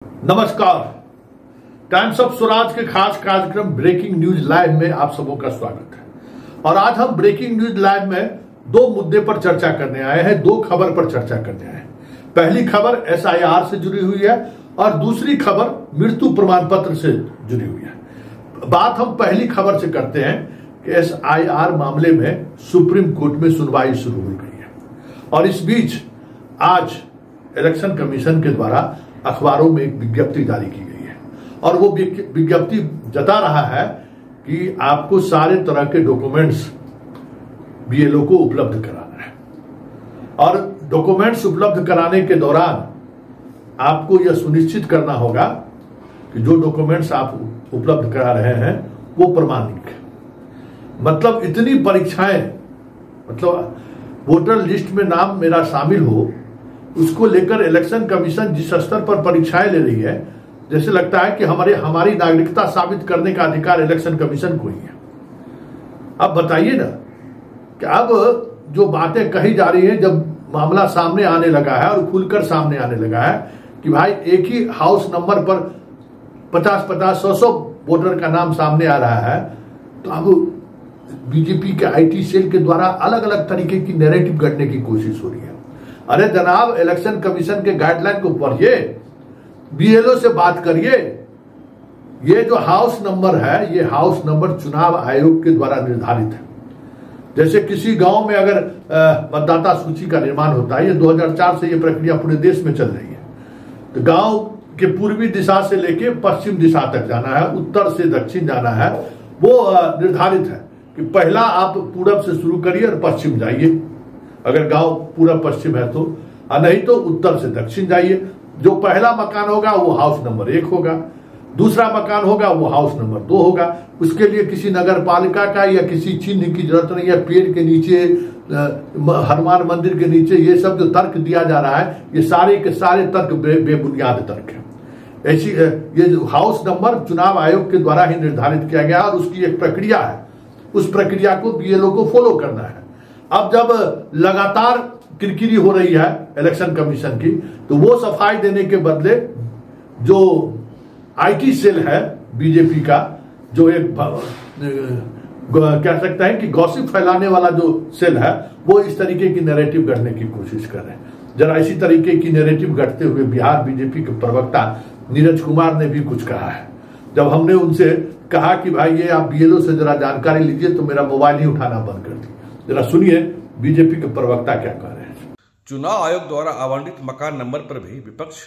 नमस्कार। Times of Swaraj के खास कार्यक्रम ब्रेकिंग न्यूज लाइव में आप सबों का स्वागत है। और आज हम ब्रेकिंग न्यूज लाइव में दो मुद्दे पर चर्चा करने आए हैं, दो खबर पर चर्चा करने आए हैं। पहली खबर एसआईआर से जुड़ी हुई है और दूसरी खबर मृत्यु प्रमाण पत्र से जुड़ी हुई है। बात हम पहली खबर से करते हैं कि एसआईआर मामले में सुप्रीम कोर्ट में सुनवाई शुरू हो गई है और इस बीच आज इलेक्शन कमीशन के द्वारा अखबारों में एक विज्ञप्ति जारी की गई है और वो विज्ञप्ति जता रहा है कि आपको सारे तरह के डॉक्यूमेंट्स बीएलओ को उपलब्ध कराना है और डॉक्यूमेंट्स उपलब्ध कराने के दौरान आपको यह सुनिश्चित करना होगा कि जो डॉक्यूमेंट्स आप उपलब्ध करा रहे हैं वो प्रमाणिक है। मतलब इतनी परीक्षाएं, मतलब वोटर लिस्ट में नाम मेरा शामिल हो, उसको लेकर इलेक्शन कमीशन जिस स्तर पर परीक्षाएं ले रही है, जैसे लगता है कि हमारी नागरिकता साबित करने का अधिकार इलेक्शन कमीशन को ही है। अब बताइए ना कि अब जो बातें कही जा रही हैं, जब मामला सामने आने लगा है और खुलकर सामने आने लगा है कि भाई एक ही हाउस नंबर पर 50-50, 100 वोटर का नाम सामने आ रहा है, तो अब बीजेपी के आईटी सेल के द्वारा अलग अलग तरीके की नैरेटिव गढ़ने की कोशिश हो रही है। अरे जनाब, इलेक्शन कमीशन के गाइडलाइन को पढ़िए, बीएलओ से बात करिए। ये जो हाउस नंबर है, ये हाउस नंबर चुनाव आयोग के द्वारा निर्धारित है। जैसे किसी गांव में अगर मतदाता सूची का निर्माण होता है, ये 2004 से ये प्रक्रिया पूरे देश में चल रही है, तो गांव के पूर्वी दिशा से लेके पश्चिम दिशा तक जाना है, उत्तर से दक्षिण जाना है, वो निर्धारित है कि पहला आप पूरब से शुरू करिए और पश्चिम जाइए, अगर गांव पूरा पश्चिम है तो, नहीं तो उत्तर से दक्षिण जाइए। जो पहला मकान होगा वो हाउस नंबर 1 होगा, दूसरा मकान होगा वो हाउस नंबर 2 होगा। उसके लिए किसी नगर पालिका का या किसी चिन्ह की जरूरत नहीं है। पेड़ के नीचे, हनुमान मंदिर के नीचे, ये सब जो तर्क दिया जा रहा है, ये सारे के सारे तर्क बेबुनियाद तर्क है। ऐसी ये जो हाउस नंबर चुनाव आयोग के द्वारा ही निर्धारित किया गया और उसकी एक प्रक्रिया है, उस प्रक्रिया को बीएलओ को फॉलो करना है। अब जब लगातार किरकिरी हो रही है इलेक्शन कमीशन की, तो वो सफाई देने के बदले जो आईटी सेल है बीजेपी का, जो एक कह सकता है कि गॉसिप फैलाने वाला जो सेल है, वो इस तरीके की नैरेटिव गढ़ने की कोशिश कर रहे हैं। जरा इसी तरीके की नैरेटिव गढ़ते हुए बिहार बीजेपी के प्रवक्ता नीरज कुमार ने भी कुछ कहा है। जब हमने उनसे कहा कि भाई ये आप बीएलओ से जरा जानकारी लीजिए, तो मेरा मोबाइल ही उठाना बंद कर दी। जरा सुनिए बीजेपी के प्रवक्ता क्या कह रहे हैं। चुनाव आयोग द्वारा आवंटित मकान नंबर पर भी विपक्ष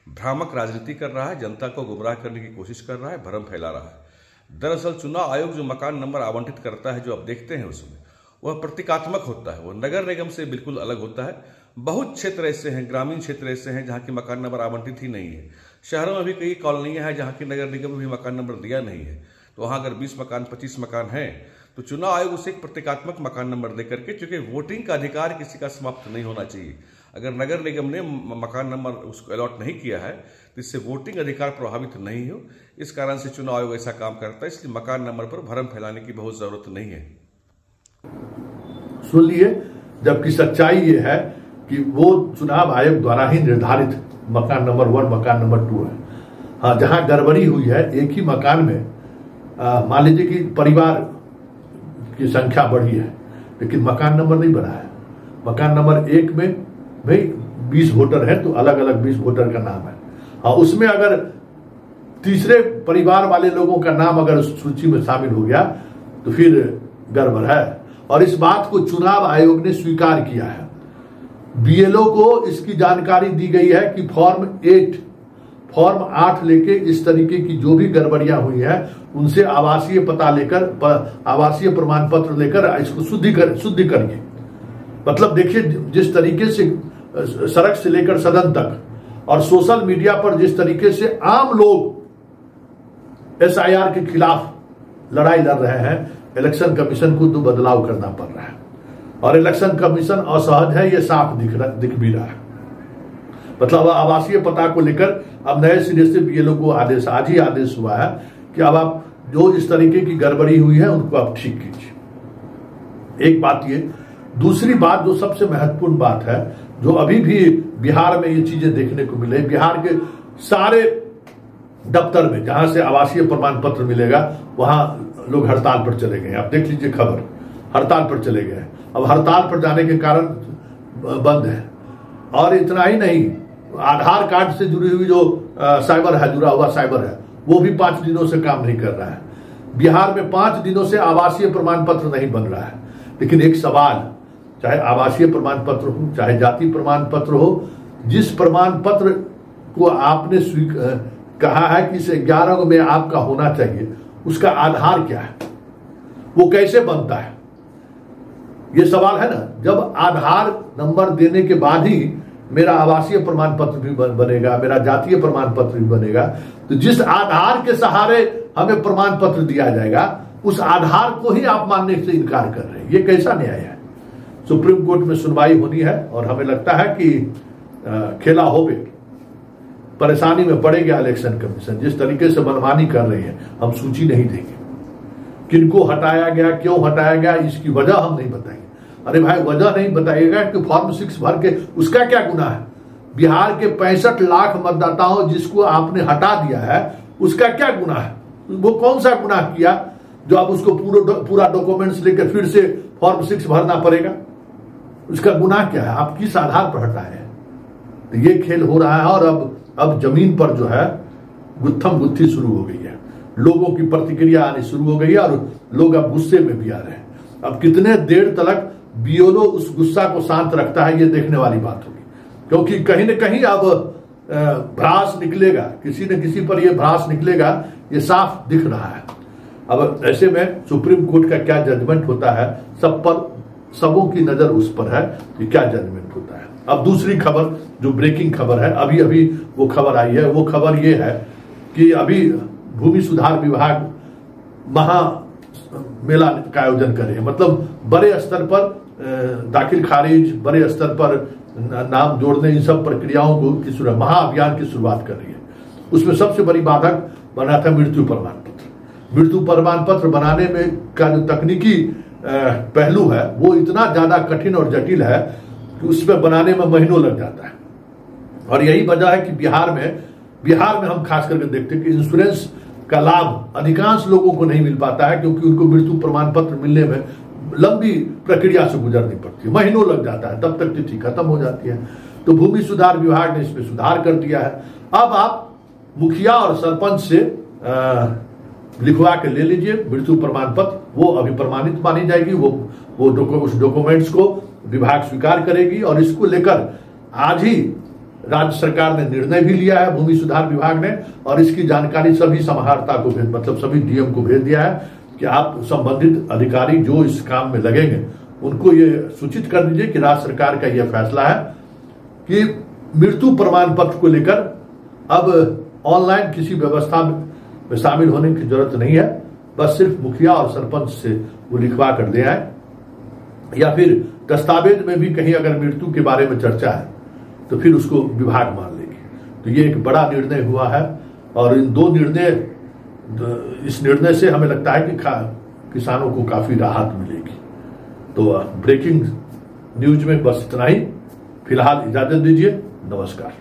भ्रामक राजनीति कर रहा है, जनता को गुमराह करने की कोशिश कर रहा है, भ्रम फैला रहा है। दरअसल चुनाव आयोग जो मकान नंबर आवंटित करता है, जो आप देखते हैं उसमें, वह प्रतीकात्मक होता है, वो नगर निगम से बिल्कुल अलग होता है। बहुत क्षेत्र ऐसे हैं, ग्रामीण क्षेत्र ऐसे हैं जहाँ की मकान नंबर आवंटित ही नहीं है। शहरों में भी कई कॉलोनियाँ हैं जहाँ की नगर निगम में भी मकान नंबर दिया नहीं है। तो वहाँ अगर 20 मकान 25 मकान हैं, तो चुनाव आयोग उसे एक प्रतीकात्मक मकान नंबर देकर के, चूंकि वोटिंग का अधिकार किसी का समाप्त नहीं होना चाहिए, अगर नगर निगम ने मकान नंबर उसको अलॉट नहीं किया है तो इससे वोटिंग अधिकार प्रभावित नहीं हो, इस कारण से चुनाव आयोग ऐसा काम करता है। इसलिए मकान नंबर पर भ्रम फैलाने की बहुत जरूरत नहीं है। सुन लिए, जबकि सच्चाई ये है कि वो चुनाव आयोग द्वारा ही निर्धारित मकान नंबर 1, मकान नंबर 2 है। हाँ, जहां गड़बड़ी हुई है, एक ही मकान में मान लीजिए कि परिवार की संख्या बढ़ी है लेकिन मकान नंबर नहीं बढ़ा है। मकान नंबर 1 में भाई 20 वोटर है तो अलग अलग 20 वोटर का नाम है। हाँ, उसमें अगर तीसरे परिवार वाले लोगों का नाम अगर सूची में शामिल हो गया तो फिर गड़बड़ है। और इस बात को चुनाव आयोग ने स्वीकार किया है। बीएलओ को इसकी जानकारी दी गई है कि फॉर्म 8 लेके इस तरीके की जो भी गड़बड़ियां हुई है, उनसे आवासीय पता लेकर, आवासीय प्रमाण पत्र लेकर इसको शुद्धि करिए। मतलब देखिए, जिस तरीके से सड़क से लेकर सदन तक और सोशल मीडिया पर जिस तरीके से आम लोग एसआईआर के खिलाफ लड़ाई लड़ रहे हैं, इलेक्शन कमीशन को तो बदलाव करना पड़ रहा है। और इलेक्शन कमीशन असहज है, ये साफ दिख भी रहा है। मतलब आवासीय पता को लेकर अब नए सिरे से बीएलओ को आज ही आदेश हुआ है कि अब आप जो इस तरीके की गड़बड़ी हुई है उनको आप ठीक कीजिए। एक बात ये। दूसरी बात, जो सबसे महत्वपूर्ण बात है, जो अभी भी बिहार में ये चीजें देखने को मिले, बिहार के सारे दफ्तर में जहां से आवासीय प्रमाण पत्र मिलेगा वहां लोग हड़ताल पर चले गए। आप देख लीजिए खबर, हड़ताल पर चले गए। अब हड़ताल पर जाने के कारण बंद है। और इतना ही नहीं, आधार कार्ड से जुड़ी हुई जो साइबर है, जुड़ा हुआ साइबर है, वो भी 5 दिनों से काम नहीं कर रहा है। बिहार में 5 दिनों से आवासीय प्रमाण पत्र नहीं बन रहा है। लेकिन एक सवाल, चाहे आवासीय प्रमाण पत्र हो, चाहे जाति प्रमाण पत्र हो, जिस प्रमाण पत्र को आपने कहा है कि इसे 11 में आपका होना चाहिए, उसका आधार क्या है, वो कैसे बनता है, ये सवाल है ना। जब आधार नंबर देने के बाद ही मेरा आवासीय प्रमाण पत्र भी बनेगा, मेरा जातीय प्रमाण पत्र भी बनेगा, तो जिस आधार के सहारे हमें प्रमाण पत्र दिया जाएगा, उस आधार को ही आप मानने से इनकार कर रहे हैं। ये कैसा न्याय है। सुप्रीम कोर्ट में सुनवाई होनी है और हमें लगता है कि खेला हो गया, परेशानी में पड़ेगा इलेक्शन कमीशन। जिस तरीके से मनमानी कर रही है, हम सूची नहीं देंगे। किनको हटाया गया, क्यों हटाया गया, इसकी वजह हम नहीं बताएंगे। अरे भाई, वजह नहीं बताइएगा कि फॉर्म 6 भर के उसका क्या गुनाह है। बिहार के 65 लाख मतदाताओं जिसको आपने हटा दिया है, उसका क्या गुनाह है। वो कौन सा गुनाह किया जो आप उसको पूरा डॉक्यूमेंट्स लेकर फिर से फॉर्म 6 भरना पड़ेगा। उसका गुनाह क्या है, आप किस आधार पर हटाए हैं। तो ये खेल हो रहा है। और अब जमीन पर जो है गुत्थम गुत्थी शुरू हो गई है। लोगों की प्रतिक्रिया आनी शुरू हो गई है और लोग अब गुस्से में भी आ रहे हैं। अब कितने देर तक बीएलओ उस गुस्सा को शांत रखता है, ये देखने वाली बात होगी। क्योंकि कहीं न कहीं अब भ्रास निकलेगा, किसी न किसी पर यह भ्रास निकलेगा, ये साफ दिख रहा है। अब ऐसे में सुप्रीम कोर्ट का क्या जजमेंट होता है, सब पर सबों की नजर उस पर है कि क्या जजमेंट होता है। अब दूसरी खबर जो ब्रेकिंग खबर है, अभी अभी वो खबर आई है, वो खबर ये है कि अभी भूमि सुधार विभाग महा मेला का आयोजन करे, मतलब बड़े स्तर पर दाखिल खारिज, बड़े स्तर पर नाम जोड़ने, इन सब प्रक्रियाओं को महाअभियान की शुरुआत कर रही है। उसमें सबसे बड़ी बाधक बना था मृत्यु प्रमाण पत्र। मृत्यु प्रमाण पत्र बनाने में का जो तकनीकी पहलू है, वो इतना ज्यादा कठिन और जटिल है कि उसमें बनाने में महीनों लग जाता है। और यही वजह है कि बिहार में हम खास करके देखते हैं कि इंश्योरेंस का लाभ अधिकांश लोगों को नहीं मिल पाता है, क्योंकि उनको मृत्यु प्रमाण पत्र मिलने में लंबी प्रक्रिया से गुजरनी पड़ती है, महीनों लग जाता है, तब तक तिथि खत्म हो जाती है। तो भूमि सुधार विभाग ने इसमें सुधार कर दिया है। अब आप मुखिया और सरपंच से लिखवा के ले लीजिए मृत्यु प्रमाण पत्र, वो अभी प्रमाणित मानी जाएगी। उस डॉक्यूमेंट्स को विभाग स्वीकार करेगी। और इसको लेकर आज ही राज्य सरकार ने निर्णय भी लिया है, भूमि सुधार विभाग ने, और इसकी जानकारी सभी समाहर्ता को मतलब सभी डीएम को भेज दिया है कि आप संबंधित अधिकारी जो इस काम में लगेंगे उनको ये सूचित कर दीजिए कि राज्य सरकार का यह फैसला है कि मृत्यु प्रमाण पत्र को लेकर अब ऑनलाइन किसी व्यवस्था में शामिल होने की जरूरत नहीं है। बस सिर्फ मुखिया और सरपंच से वो लिखवा कर ले आए, या फिर दस्तावेज में भी कहीं अगर मृत्यु के बारे में चर्चा है तो फिर उसको विभाग मान लेगी। तो ये एक बड़ा निर्णय हुआ है। और इन इस निर्णय से हमें लगता है कि किसानों को काफी राहत मिलेगी। तो ब्रेकिंग न्यूज में बस इतना ही। फिलहाल इजाजत दीजिए, नमस्कार।